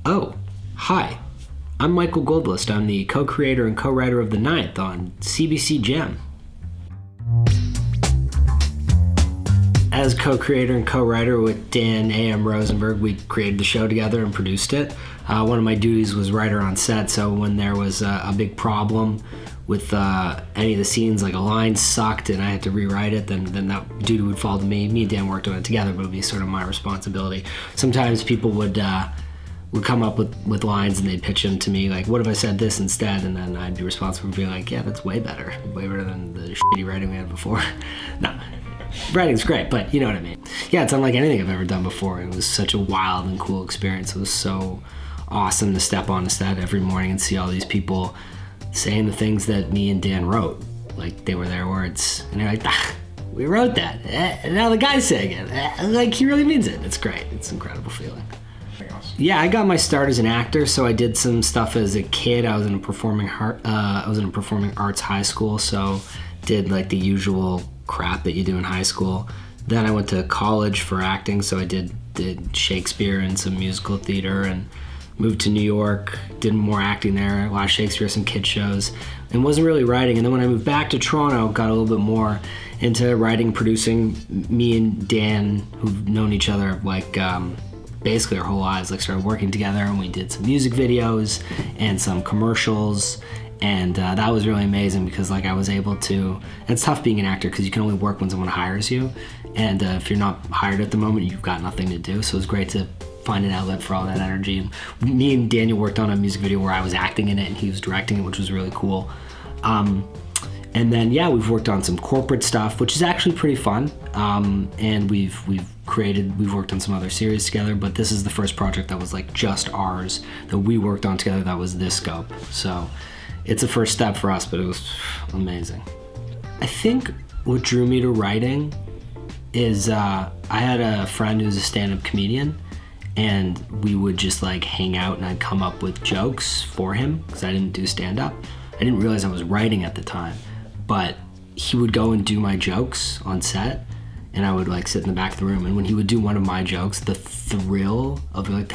Oh, hi. I'm Michael Goldlist. I'm the co-creator and co-writer of The Ninth on CBC Gem. As co-creator and co-writer with Dan A.M. Rosenberg, we created the show together and produced it. One of my duties was writer on set, so when there was a big problem with any of the scenes, like a line sucked and I had to rewrite it, then that duty would fall to me. Me and Dan worked on it together, but it would be sort of my responsibility. Sometimes people would come up with lines and they'd pitch them to me, like, what if I said this instead? And then I'd be responsible for being like, yeah, that's way better than the shitty writing we had before. No, writing's great, but you know what I mean. Yeah, it's unlike anything I've ever done before. It was such a wild and cool experience. It was so awesome to step on a set every morning and see all these people saying the things that me and Dan wrote, like they were their words. And they're like, we wrote that. And now the guy's saying it. Like, he really means it. It's great. It's an incredible feeling. Yeah, I got my start as an actor, so I did some stuff as a kid. I was in a performing arts high school, so did like the usual crap that you do in high school. Then I went to college for acting, so I did Shakespeare and some musical theater, and moved to New York, did more acting there, a lot of Shakespeare, some kid shows, and wasn't really writing. And then when I moved back to Toronto, got a little bit more into writing, producing. Me and Dan, who've known each other like basically our whole lives, like started working together, and we did some music videos and some commercials, and that was really amazing because like I was able to, it's tough being an actor because you can only work when someone hires you, and if you're not hired at the moment, you've got nothing to do. So it was great to find an outlet for all that energy. And me and Daniel worked on a music video where I was acting in it and he was directing it, which was really cool. And then yeah, we've worked on some corporate stuff, which is actually pretty fun. And we've worked on some other series together, but this is the first project that was like just ours that we worked on together that was this scope. So it's a first step for us, but it was amazing. I think what drew me to writing is I had a friend who's a stand-up comedian, and we would just like hang out and I'd come up with jokes for him because I didn't do stand-up. I didn't realize I was writing at the time, but he would go and do my jokes on set, and I would like sit in the back of the room, and when he would do one of my jokes, the thrill of like,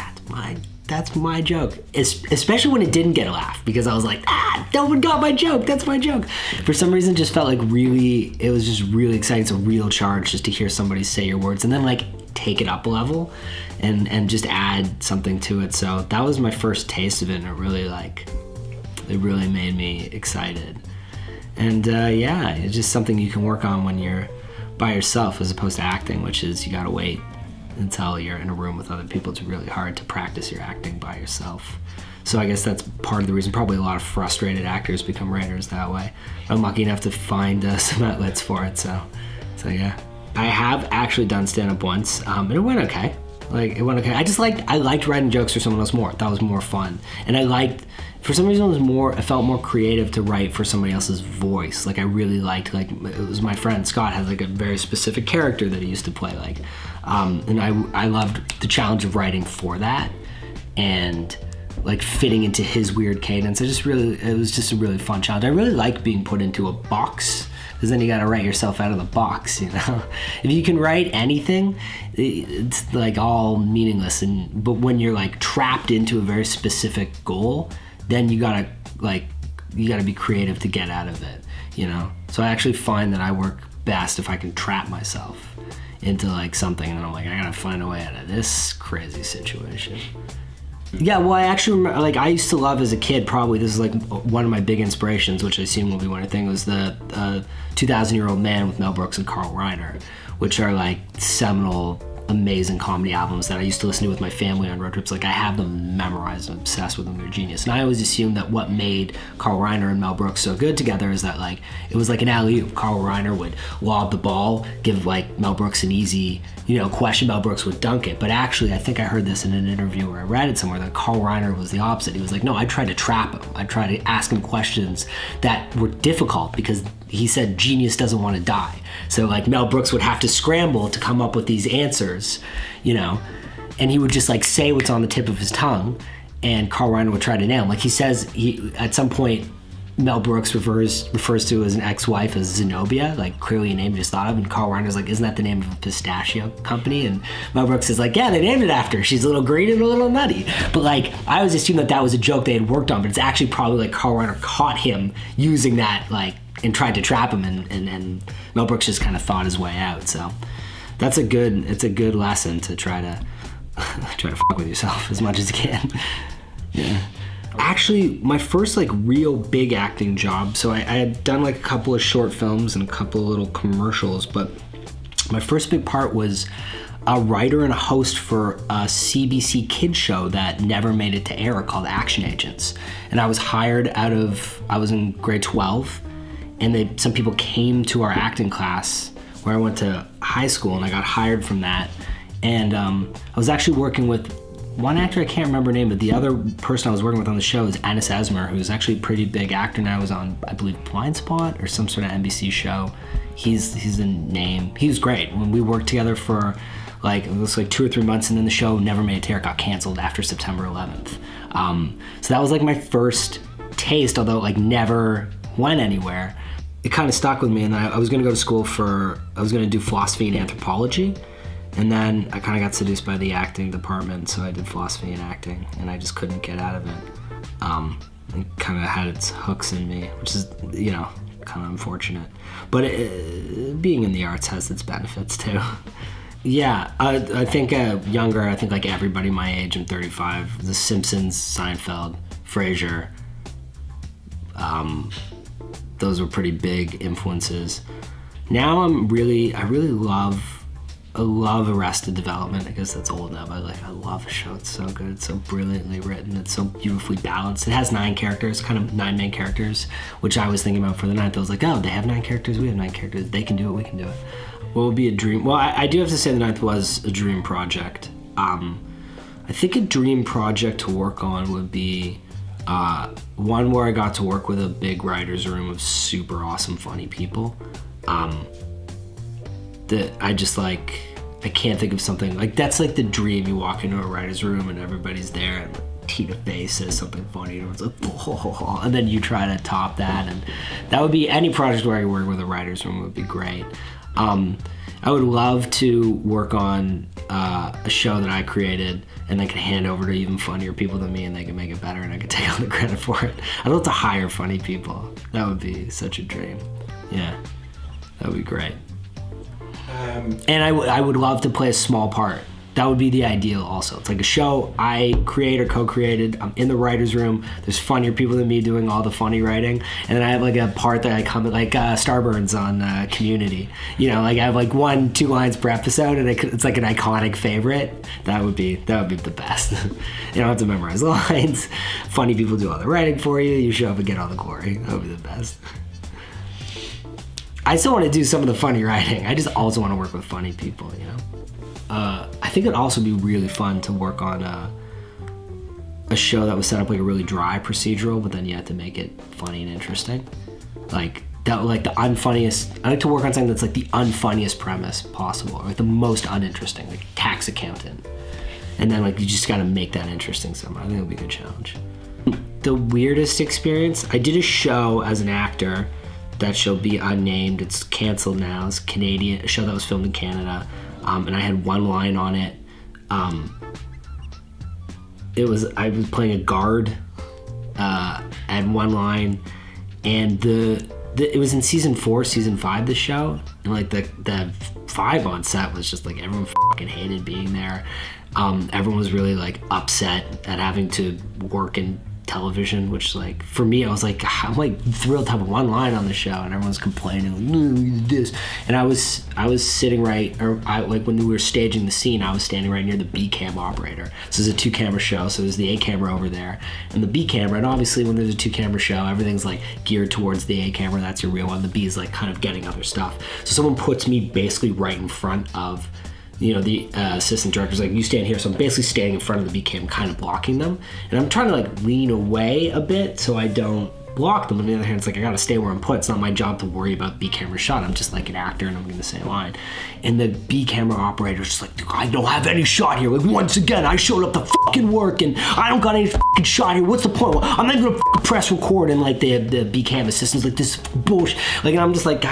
that's my joke, especially when it didn't get a laugh, because I was like, no one got my joke, that's my joke. For some reason, it just felt like it was just really exciting. It's a real charge just to hear somebody say your words and then like take it up a level and just add something to it. So that was my first taste of it, and it really made me excited. And yeah, it's just something you can work on when you're by yourself as opposed to acting, which is you gotta wait until you're in a room with other people. It's really hard to practice your acting by yourself. So I guess that's part of the reason probably a lot of frustrated actors become writers that way. I'm lucky enough to find some outlets for it, so yeah. I have actually done stand-up once, and it went okay. It went okay. I liked writing jokes for someone else more. That was more fun. And for some reason it felt more creative to write for somebody else's voice. Like I really liked, like it was my friend Scott has like a very specific character that he used to play like. And I loved the challenge of writing for that and like fitting into his weird cadence. It was just a really fun challenge. I really like being put into a box, because then you gotta write yourself out of the box, you know? If you can write anything, it's like all meaningless. But when you're like trapped into a very specific goal, then you gotta be creative to get out of it, you know? So I actually find that I work best if I can trap myself into like something, and then I'm like, I gotta find a way out of this crazy situation. Yeah, well, I actually remember, like, I used to love as a kid, probably, this is like one of my big inspirations, which I assume will be one of the things, was the 2,000-Year-Old Man with Mel Brooks and Carl Reiner, which are like seminal, amazing comedy albums that I used to listen to with my family on road trips. Like, I have them memorized and obsessed with them. They're genius. And I always assumed that what made Carl Reiner and Mel Brooks so good together is that, like, it was like an alley-oop. Carl Reiner would lob the ball, give, like, Mel Brooks an easy, question. Mel Brooks would dunk it. But actually, I think I heard this in an interview where I read it somewhere, that Carl Reiner was the opposite. He was like, no, I tried to trap him. I tried to ask him questions that were difficult because he said genius doesn't want to die. So like Mel Brooks would have to scramble to come up with these answers, and he would just like say what's on the tip of his tongue, and Carl Reiner would try to nail him. Like he says, at some point, Mel Brooks refers to as an ex-wife as Zenobia, like clearly a name you just thought of, and Carl Reiner's like, isn't that the name of a pistachio company? And Mel Brooks is like, yeah, they named it after her. She's a little green and a little nutty. But like, I always assumed that was a joke they had worked on, but it's actually probably like Carl Reiner caught him using that, like, and tried to trap him, and Mel Brooks just kind of thought his way out. So it's a good lesson to try to fuck with yourself as much as you can. Yeah. Actually, my first like real big acting job, so I had done like a couple of short films and a couple of little commercials, but my first big part was a writer and a host for a CBC kids show that never made it to air called Action Agents. And I was hired I was in grade 12, and some people came to our acting class where I went to high school, and I got hired from that. And I was actually working with one actor, I can't remember her name, but the other person I was working with on the show is Ennis Esmer, who's actually a pretty big actor now. He was on, I believe, Blind Spot or some sort of NBC show. He's a name. He was great. When we worked together for like, it was like 2 or 3 months, and then the show never made it to air, got canceled after September 11th. So that was like my first taste, although it like never went anywhere. It kind of stuck with me, and I was going to go to school I was going to do philosophy and anthropology. And then I kind of got seduced by the acting department, so I did philosophy and acting, and I just couldn't get out of it. It kind of had its hooks in me, which is, kind of unfortunate. But being in the arts has its benefits too. Yeah, I think younger, I think like everybody my age, I'm 35, The Simpsons, Seinfeld, Frasier, those were pretty big influences. Now I love Arrested Development. I guess that's old now, but I love the show. It's so good. It's so brilliantly written. It's so beautifully balanced. It has 9 characters, kind of 9 main characters, which I was thinking about for the 9th. I was like, oh, they have 9 characters. We have 9 characters. They can do it. We can do it. What would be a dream? Well, I do have to say the 9th was a dream project. I think a dream project to work on would be one where I got to work with a big writer's room of super awesome, funny people. That I just like, I can't think of something like that's like the dream. You walk into a writer's room and everybody's there, and Tina Fey says something funny, and it's like, oh, and then you try to top that, and that would be any project where I work with a writer's room would be great. I would love to work on a show that I created, and I could hand over to even funnier people than me, and they could make it better, and I could take all the credit for it. I'd love to hire funny people. That would be such a dream. Yeah, that would be great. And I would love to play a small part. That would be the ideal also. It's like a show I create or co-created. I'm in the writer's room. There's funnier people than me doing all the funny writing. And then I have like a part that I come like Starburns on Community. Like I have like 1-2 lines per episode, and it's like an iconic favorite. That would be the best. You don't have to memorize lines. Funny people do all the writing for you. You show up and get all the glory. That would be the best. I still want to do some of the funny writing. I just also want to work with funny people, I think it'd also be really fun to work on a show that was set up like a really dry procedural, but then you had to make it funny and interesting. Like that, like the unfunniest. I like to work on something that's like the unfunniest premise possible, or like the most uninteresting, like tax accountant. And then like you just got to make that interesting somehow. I think it'll be a good challenge. The weirdest experience, I did a show as an actor that shall be unnamed. It's canceled now. It's a show that was filmed in Canada, and I had one line on it. I was playing a guard. I had one line, and it was in season 5, the show, and like the vibe on set was just like everyone fucking hated being there. Everyone was really like upset at having to work in television, which like for me, I was like, I'm like thrilled to have one line on the show, and everyone's complaining like, no, we did this, and I was sitting like when we were staging the scene, I was standing right near the B cam operator. So there's a 2-camera show, so there's the A camera over there and the B camera, and obviously when there's a 2-camera show, everything's like geared towards the A camera. That's your real one. The B is like kind of getting other stuff. So someone puts me basically right in front of the assistant director's like, you stand here. So I'm basically standing in front of the B cam, kind of blocking them. And I'm trying to like lean away a bit so I don't block them. On the other hand, it's like I gotta stay where I'm put. It's not my job to worry about B camera shot. I'm just like an actor and I'm gonna say a line. And the B camera operator's just like, I don't have any shot here. Like, once again, I showed up to fucking work and I don't got any fucking shot here. What's the point? Well, I'm not even gonna press record. And like the B cam assistant's like, this bullshit. Like, and I'm just like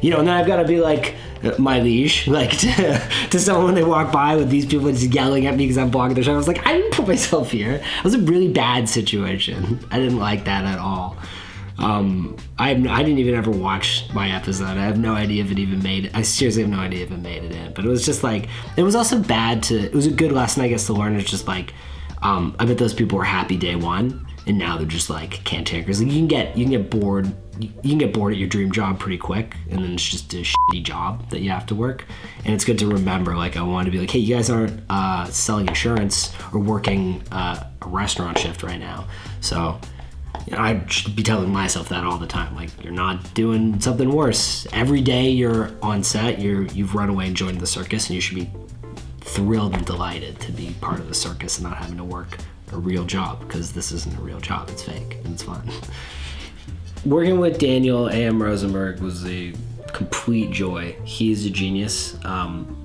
you know, and then I've got to be like, my liege, like to someone when they walk by with these people just yelling at me because I'm blocking their shot. I was like, I didn't put myself here. It was a really bad situation. I didn't like that at all. I didn't even ever watch my episode. I have no idea if it even made it. I seriously have no idea if it made it in. But it was just like, it was also bad to, it was a good lesson, I guess, to learn. It's just like, I bet those people were happy day one. And now they're just like can't take it. Like you can get bored. You can get bored at your dream job pretty quick, and then it's just a shitty job that you have to work. And it's good to remember. Like I want to be like, hey, you guys aren't selling insurance or working a restaurant shift right now. So you know, I should be telling myself that all the time. Like you're not doing something worse. Every day you're on set, you've run away and joined the circus, and you should be thrilled and delighted to be part of the circus and not having to work a real job, because this isn't a real job. It's fake and it's fun. Working with Daniel A.M. Rosenberg was a complete joy. He's a genius.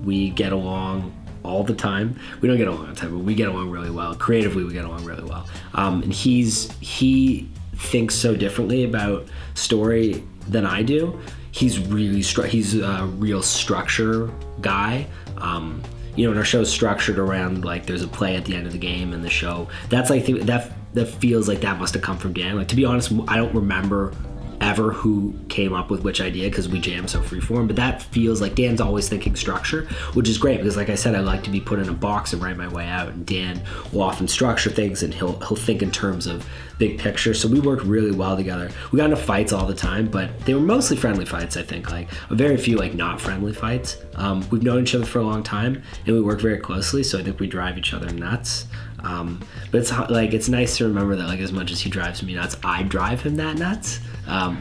We get along all the time. We don't get along all the time, but we get along really well. Creatively, we get along really well. And he thinks so differently about story than I do. He's he's a real structure guy. You know, and our show's structured around like there's a play at the end of the game and the show. That's like that feels like that must have come from Dan. Like to be honest, I don't remember ever who came up with which idea because we jam so freeform, but that feels like Dan's always thinking structure, which is great because like I said, I like to be put in a box and write my way out, and Dan will often structure things and he'll think in terms of big picture. So we work really well together. We got into fights all the time, but they were mostly friendly fights. I think like very few like not friendly fights. We've known each other for a long time and we work very closely, so I think we drive each other nuts. But it's like it's nice to remember that like as much as he drives me nuts, I drive him that nuts,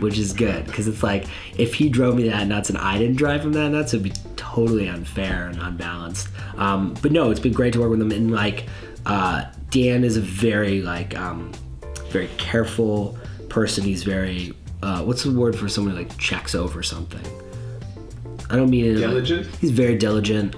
which is good because it's like if he drove me that nuts and I didn't drive him that nuts, it'd be totally unfair and unbalanced. But no, it's been great to work with him, and like Dan is a very like very careful person. He's very what's the word for someone who like checks over something? I don't mean it diligent. Like, he's very diligent.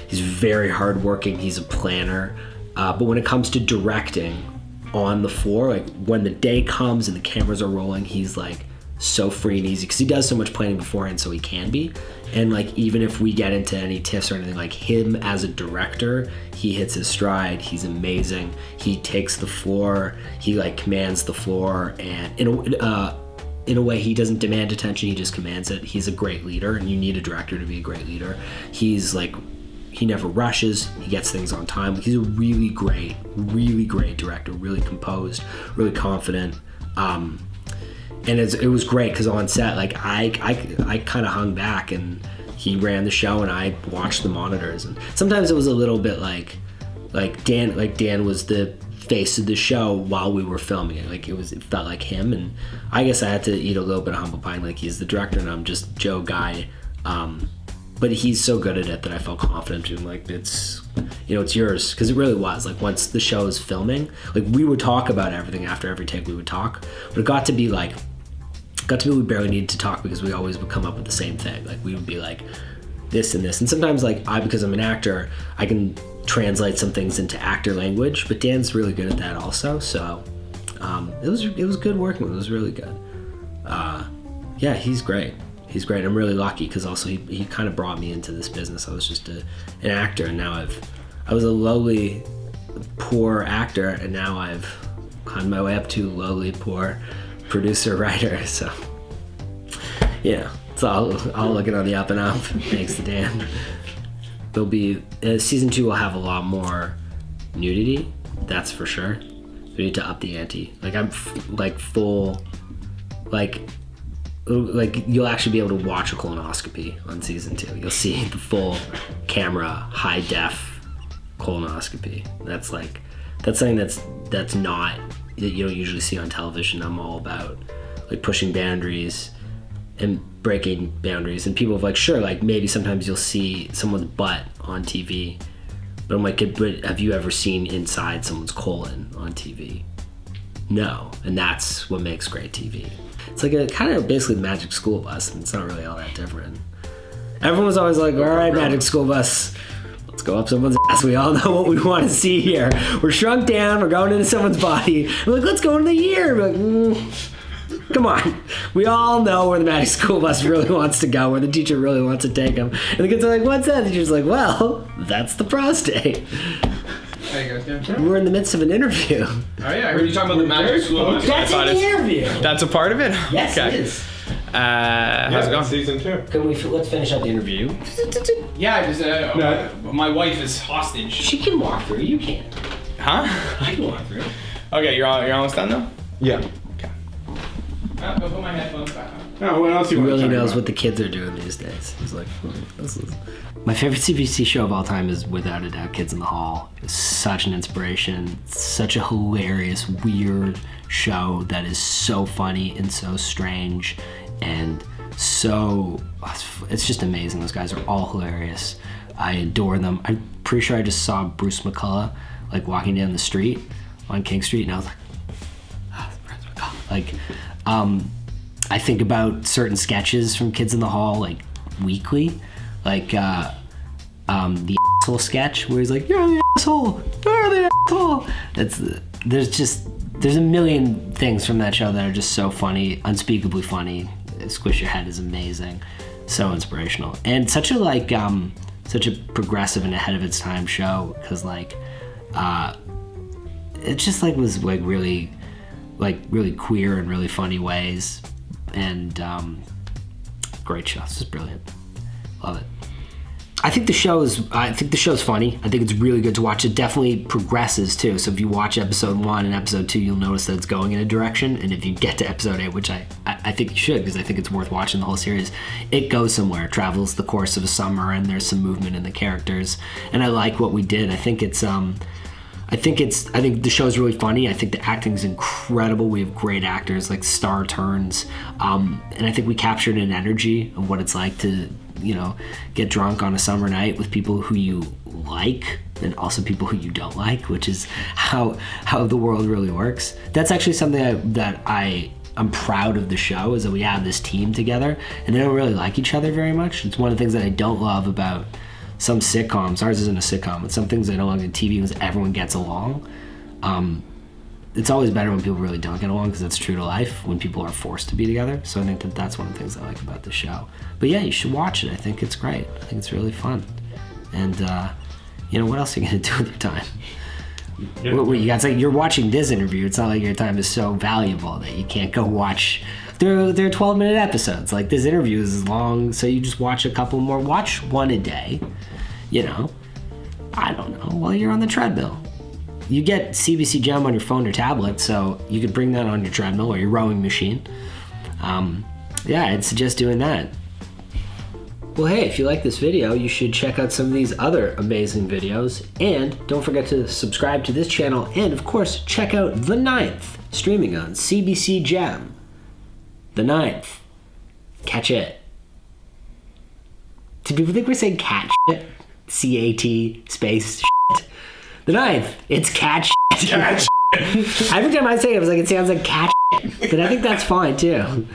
He's very hardworking. He's a planner. But when it comes to directing on the floor, like when the day comes and the cameras are rolling, he's like so free and easy because he does so much planning beforehand, so he can be. And like even if we get into any tiffs or anything, like him as a director, he hits his stride. He's amazing. He takes the floor. He like commands the floor, and in a way he doesn't demand attention. He just commands it. He's a great leader, and you need a director to be a great leader. He's like, he never rushes. He gets things on time. He's a really great director, really composed, really confident. And it was great because on set, like I kind of hung back and he ran the show and I watched the monitors. And sometimes it was a little bit like Dan was the face of the show while we were filming it. Like it felt like him, and I guess I had to eat a little bit of humble pie. Like he's the director and I'm just Joe Guy. But he's so good at it that I felt confident to him, like it's yours, because it really was. Like once the show is filming, like we would talk about everything after every take. We would talk, but it got to be we barely needed to talk because we always would come up with the same thing. Like we would be like this and this, and sometimes like because I'm an actor, I can translate some things into actor language, but Dan's really good at that also. So it was good working with him. It was really good. Yeah, he's great. He's great. I'm really lucky because also he kind of brought me into this business. I was just an actor, and now I was a lowly, poor actor, and now I've climbed my way up to lowly, poor producer, writer. So yeah, it's all looking on the up and up. Thanks to Dan. There'll be season 2 will have a lot more nudity. That's for sure. We need to up the ante. Like I'm full, like you'll actually be able to watch a colonoscopy on season 2. You'll see the full camera high def colonoscopy. That's something that's not that you don't usually see on television. I'm all about like pushing boundaries and breaking boundaries, and people have like, sure, like maybe sometimes you'll see someone's butt on TV, but I'm like, but have you ever seen inside someone's colon on TV? know, and that's what makes great TV. It's like a kind of basically Magic School Bus, and it's not really all that different. Everyone was always like, all right, Magic School Bus, let's go up someone's ass. We all know what we want to see here. We're shrunk down, we're going into someone's body. We're like, let's go into the ear. We're like, come on. We all know where the Magic School Bus really wants to go, where the teacher really wants to take them. And the kids are like, what's that? The teacher's like, well, that's the prostate. How you guys doing? We're in the midst of an interview. Oh yeah, I heard you talking about the Magic School Bus. That's in the interview. That's a part of it? Yes, okay. it is. How's it going? Season 2. Let's finish up the interview. Yeah, I just my wife is hostage. She can walk through. You can't. Huh? I can walk through. Okay, you're almost done though? Yeah. I'll put my headphones back on. Oh, what else He you want really to talk knows about? what the kids are doing these days. He's like, this is... My favorite CBC show of all time is without a doubt Kids in the Hall. It's such an inspiration. It's such a hilarious, weird show that is so funny and so strange and so... It's just amazing. Those guys are all hilarious. I adore them. I'm pretty sure I just saw Bruce McCullough like walking down the street on King Street, and I was like, Bruce McCullough. Like, I think about certain sketches from Kids in the Hall like weekly, like the asshole sketch where he's like, "You're the asshole, you're the asshole." There's a million things from that show that are just so funny, unspeakably funny. Squish Your Head is amazing, so inspirational, and such a progressive and ahead of its time show, because it just was really queer in really funny ways. And great show. It's just brilliant. Love it. I think the show's funny. I think it's really good to watch. It definitely progresses too. So if you watch episode 1 and episode 2, you'll notice that it's going in a direction. And if you get to episode 8, which I think you should, because I think it's worth watching the whole series, it goes somewhere. It travels the course of a summer, and there's some movement in the characters. And I like what we did. I think the show's really funny. I think the acting's incredible. We have great actors, like star turns. And I think we captured an energy of what it's like to, get drunk on a summer night with people who you like and also people who you don't like, which is how the world really works. That's actually something I'm proud of the show, is that we have this team together and they don't really like each other very much. It's one of the things that I don't love about some sitcoms. Ours isn't a sitcom, but some things I don't like in TV is everyone gets along. It's always better when people really don't get along, because that's true to life when people are forced to be together. So I think that's one of the things I like about the show. But yeah, you should watch it. I think it's great. I think it's really fun. And what else are you gonna do with your time? Yeah. You got you're watching this interview. It's not like your time is so valuable that you can't go watch. They're 12-minute episodes. Like, this interview is long, so you just watch a couple more. Watch one a day. I don't know, while you're on the treadmill. You get CBC Gem on your phone or tablet, so you could bring that on your treadmill or your rowing machine. I'd suggest doing that. Well, hey, if you like this video, you should check out some of these other amazing videos. And don't forget to subscribe to this channel. And, of course, check out The Ninth, streaming on CBC Gem. The Ninth. Catch it. Do people think we're saying cat shit? C-A-T space shit. The Ninth. It's cat shit. Catch. Every time I say it, I was like, it sounds like cat shit. But I think that's fine, too.